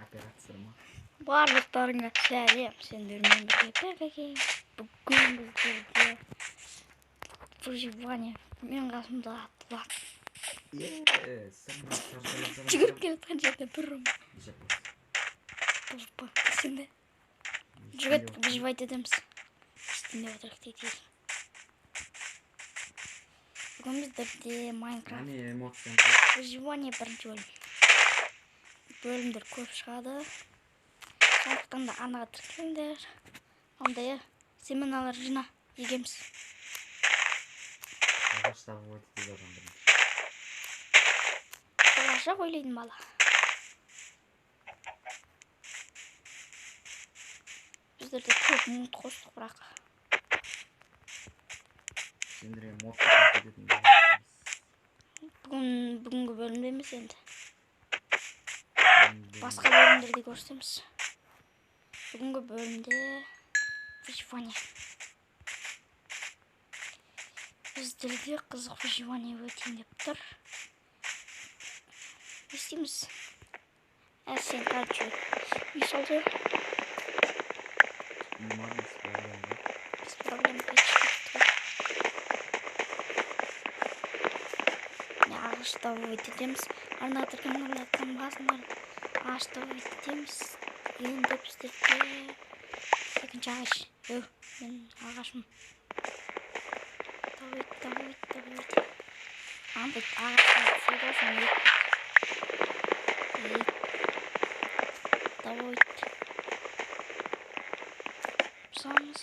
операция ма? Барлықтарыңа сәлем, сендермен бірге бүгін біздерде выживание. Мен қасымда Атлан. Жүгіріп келе жатқан жерде бірім. Сенде жүгіріп выживать етеміз. Үстінде отырық дейді. Бүгін біздерде Майнкрафт выживание бірінші бөлім. Бөлімдер көп шығады. Сондықтан да анаға тіркеліңдер. Ондай семиналар жина егеміз. Ағаша ойлайтын бала. Біздерде көп мод қостық бірақ. Сендерге мод қосып Бүгінгі бөлімде емес енді. Басқа бөлімдерде көрсетеміз. Бүгінгі бөлімде выживание. Біздерде қызық выживание өтейін деп тұр. Не істейміз? Сен короче, үй салды. Без проблем качественно. Ағашта өтетеміз. Арна тұрғанлардан басындар. Ағашта өтетеміз. Енді біздерде екінші ағаш. Мен ағашым. Давай. Андай ағашта сөйлесін. Давай. Пысамыз.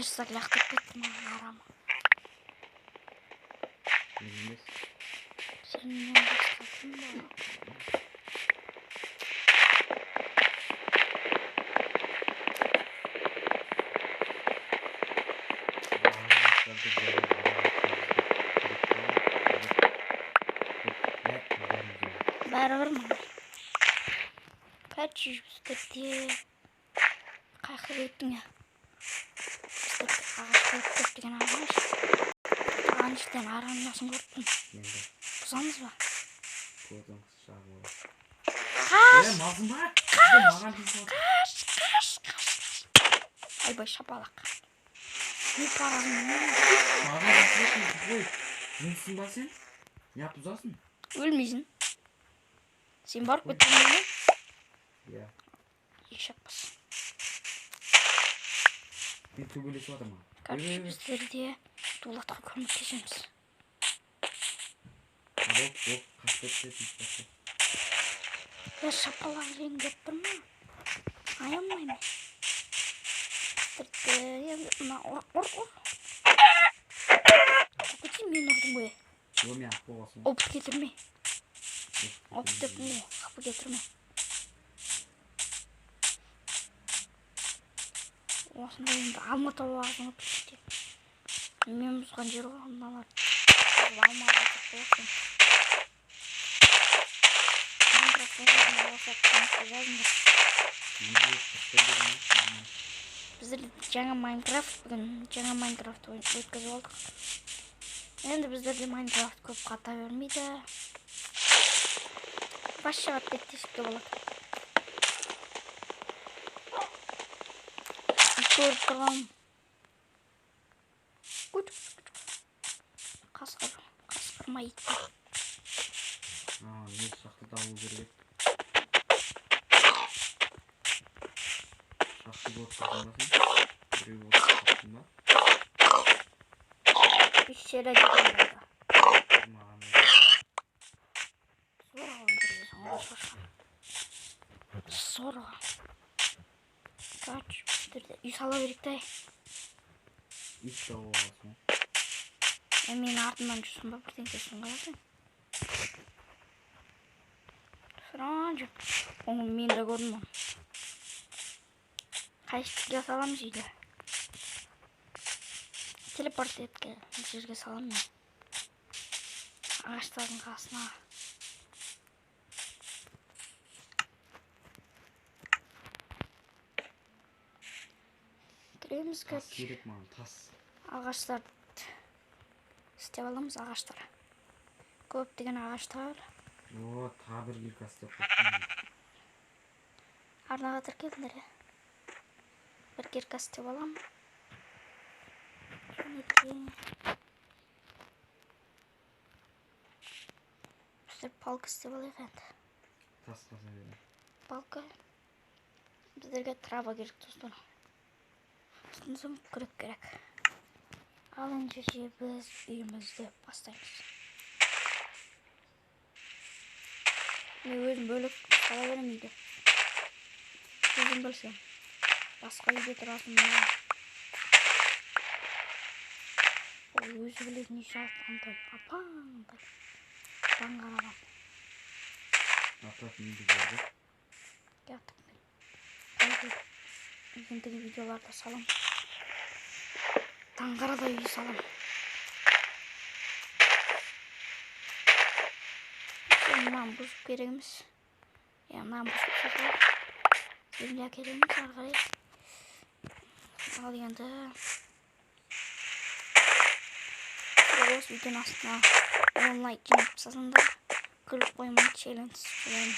Ешсақ лақтып кеттім арама. Сенен басқа кім бар? Бәрібір мұндар. Кәтші біздерде қайқы беттің я. Біздерде ағаш көп деген ағаш. Ағаныштен аранасын көрттім. Бұзамыз ба? Қаш. Айбай шапалақ. Не парағын Мүнсің ба сен? Не бұзасың? өлмейсің. Сен барып көттің бе? Иә. Еш шаппас. Мен төбелесіп атырма. Короче, біздерде дулатқа көмектесеміз. Я шапалақ жейін деп тұрмын. Аямаймын. Біздерде енді ұр. Көтсен мен ұрдың бөе. Опыт кетірме. Опыт деп мұ, қапы кетірме. Осында енді алма тауы ағызын өпілшікте. Мен бұзған жер ғой, ұналар. Алма ағызып болсын. Біздер жаңа Майнкрафт өткізіп алдық. Енді біздерде Майнкрафт көп қата бермейді. Басшаға беттесіпті болады. Көріп тұрғам. Қасқырма етті. Не шақты дауыл керек. Шақты болып тұрғандасын. Біреу болып тұрғасын ба? Пещера деген болды. Зорға. Короче, біздерде үй сала беректі. Ит тауы аласың. Мен артынан жүрсің ба, бірден кесін қаласың. Сұран жүр. Оны мен де көрдім. Қайшықтыға саламыз үйді. Телепорт етке жерге салам мен. Ағаштардың қасына. Кіреміз көп. Тас керек маған, тас. Ағаштар істеп аламыз ағаштар. Көп деген ағаштар. О, тағы бір киркас деп қойыппын. Арнаға тіркелдіңдер я. Бір киркас деп алам. Біздер палка істеп алайық енді. Тас қаса берем. Палка. Біздерге трава керек достар. Сосын соң күрек керек. Ал енді біз үйімізді бастаймыз. Мен өзім бөліп сала берем үйді. Өзім білсем. Басқа үйде тұратын болған. Ол өзі білетін үй салатқандай. Апандай. Таңғарабам. Ататын үйді көрді. Яттық мен. Ендігі видеоларда салам. Таңғарада үй салам. Мынаны бұзып керегіміз. Мынаны бұзып салам. Земля керегіміз арғарай. Ал енді осы видеоның астына онлайк жинап салсаңдар күліп қоймай челлендж жүрейін.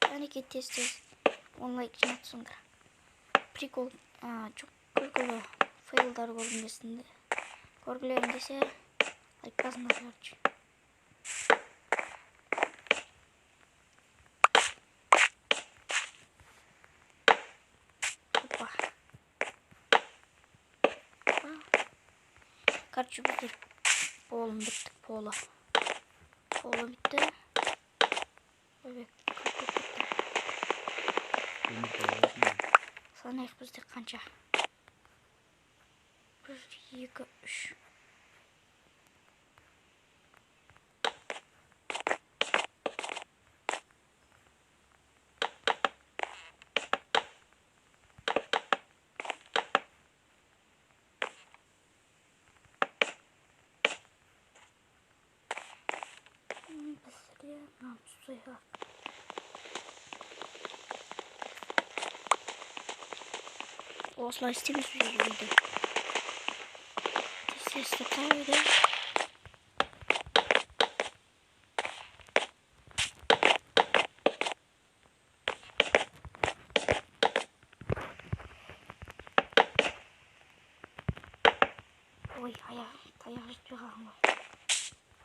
Әнеке тез онлайк жинап салсаңдар. Прикол, жоқ күлкілі фейлдар көргілерін десе лайк басыңдар короче. Короче, біздер полын біттік, полы бітті. Санайық біздер қанша? 1, 2, 3. Осылай істейміз үйді. Тез тайыды. Ой, аяқ жетпей қалған ғой.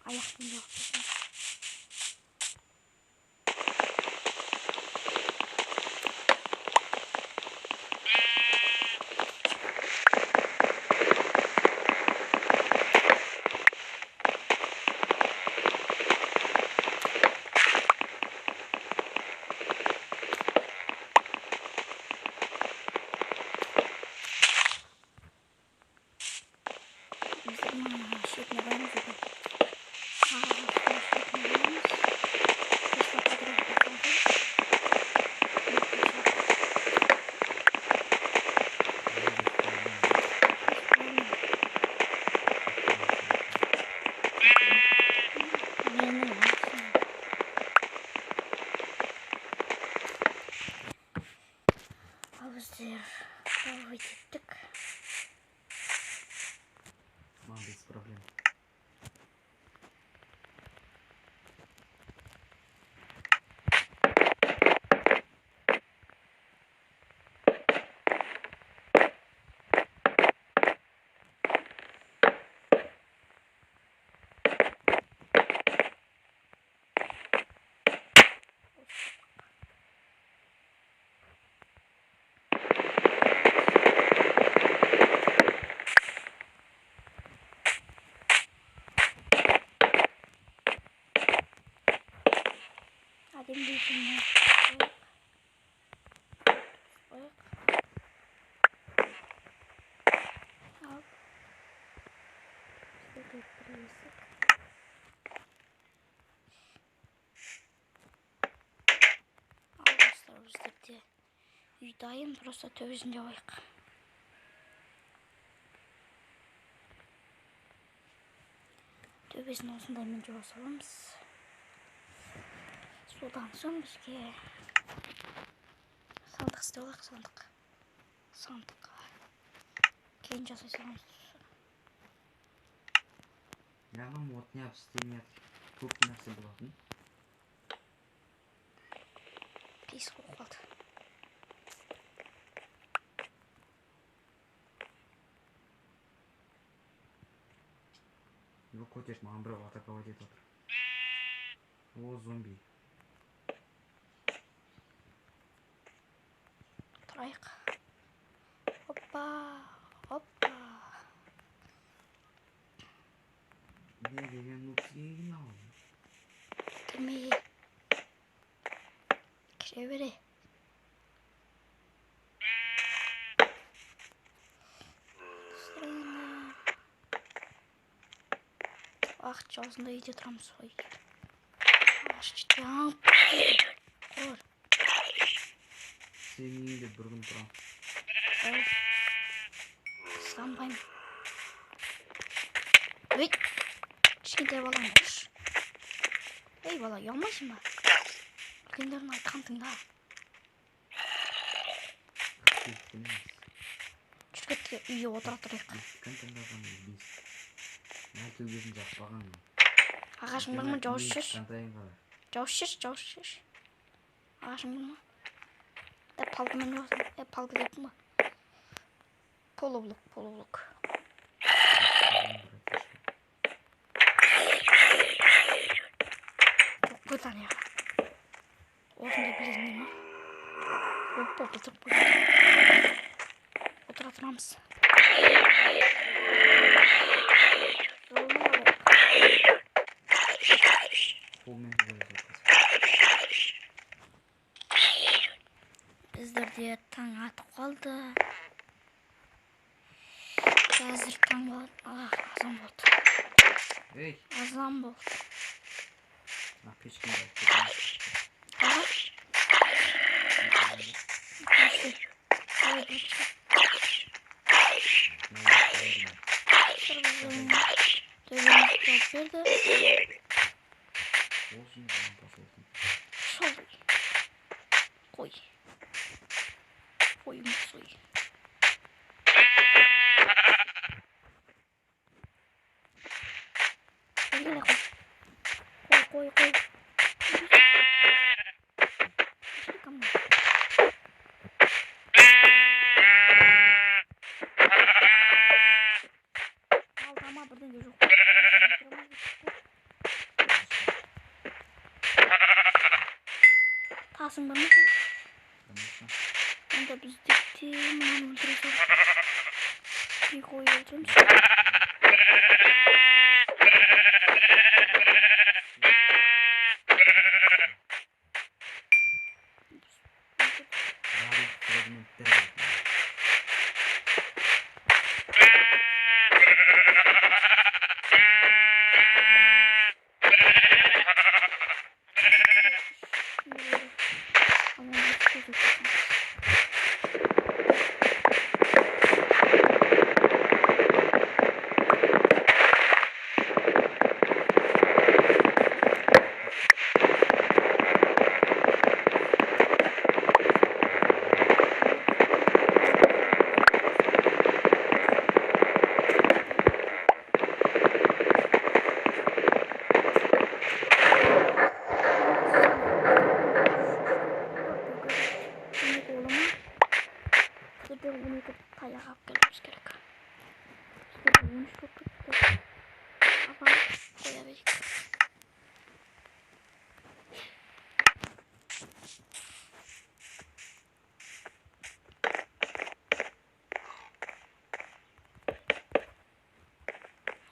Аяқтың жоқ болсын. Біздер давай кеттік. Без проблем. Adem diyeceğim. Al. Arkadaşlar біздерде үй дайын, просто төбесінде ойық. Төбесін осындай мен жауа саламыз. Содан соң бізге сандық істеп алайық, сандық. Кейін жасай саламыз. Маған от не yapıp істемей көп нәрсе болатын. Пейс болып қалды. Его көтеріп маған біреу атаковать етіп отыр. О, зомби. Тұрайық. Оппа, оппа. Не деген нұпсыге гинау. Кірмей. Кіре бере. Уақыт жазында үйде тұрамыз ғой. Ашчыдан. Қор. Сенің үйінде бір күн тұрам. Ой. Сыламбаймын. Өй. Кішкентай балам күш. Ей бала, ұялмайсың ба? Үлкендердің айтқан тыңда. Шүркетке үйге отыра тұрайық. Кім тыңдаған бейс. Әлті өзін жақпаған. Ағашың бар ма? Жауыз шеш. Кантайын қала. Жауыз шеш. Ағашың бар ма? Дәп палкымен жоқсын. Палкы депті ма? Полублок. Бұдан яға. Осындай білесің ма? Отыра тұрамыз. Біздерде таң атып қалды. Қазір таң болады. Азан болды. Ей! Азан болды. Пешкен бар. Қой. Алдама бірдеңе жоқ. Тасың бар ма? Онда біз депте мынаны өлтіре салып. Не қой өлтіреміз.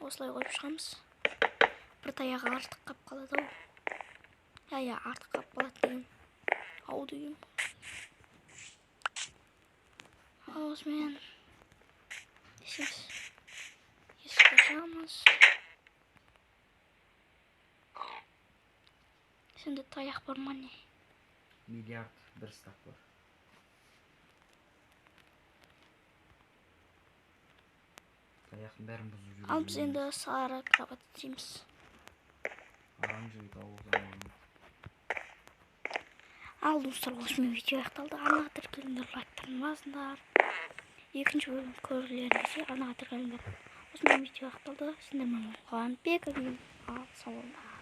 Осылай қойып шығамыз. Бір таяғы артық қап қалады ау. Я, артық қап қалады деймін. Ау деймін. Осымен есік ашамыз. Сенде таяқ бар ма не? Миллиард бір стак бар. Таяқтың бәрін бұзып жүрген. Ал біз енді сары кровать дейміз. Оранжевый тауық. Ал достар, осымен видео аяқталды. Арнаға тіркеліңдер, лайктарын басыңдар. екінші бөлім көргілеріңізге арнаға тіркеліңдер. Осындай видео аяқталды. Сіздермен болған бек сау болыңдар.